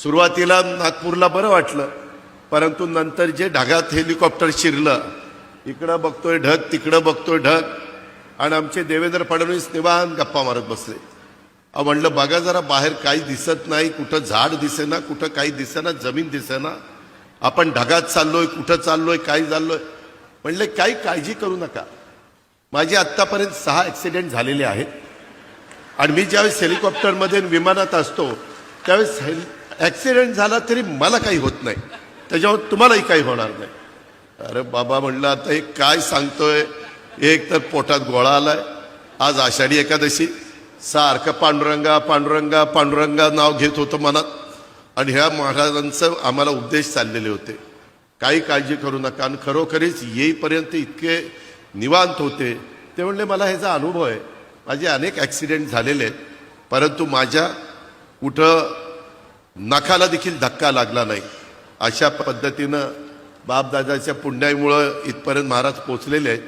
सुरुवातीला नागपूरला बरं वाटलं, परंतु नंतर जे ढगात हेलिकॉप्टर शिरलं, इकडं बघतोय ढग तिकडं बघतोय ढग, आणि आमचे देवेंद्र फडणवीस निवांत गप्पा मारत बसले. म्हणलं बघा जरा बाहेर काही दिसत नाही, कुठं झाड दिसेना, कुठं काही दिसेना, जमीन दिसेना, आपण ढगात चाललोय, कुठं चाललोय, काय चाललोय. म्हणले काही काळजी करू नका. माझे आत्तापर्यंत 6 ॲक्सिडेंट झालेले आहेत, आणि मी ज्यावेळेस हेलिकॉप्टरमध्ये विमानात असतो त्यावेळेस ॲक्सिडेंट झाला तरी मला काही होत नाही, त्याच्यावर तुम्हालाही काही होणार नाही. अरे बाबा म्हणलं आता हे काय सांगतोय, एक तर पोटात गोळा आलाय, आज आषाढी एकादशी, सारखं पांडुरंगा पांडुरंगा पांडुरंगा नाव घेत होतं मनात, आणि ह्या महाराजांचं आम्हाला उपदेश चाललेले होते, काही काळजी करू नका. आणि खरोखरीच येईपर्यंत इतके निवांत होते. ते म्हणले मला ह्याचा अनुभव आहे, माझे अनेक ॲक्सिडेंट झालेले आहेत, परंतु माझ्या कुठं नखाला देखील धक्का लागला नाही. अशा पद्धतीनं बापदादाच्या पुण्याईमुळं इथपर्यंत महाराज पोचलेले आहेत.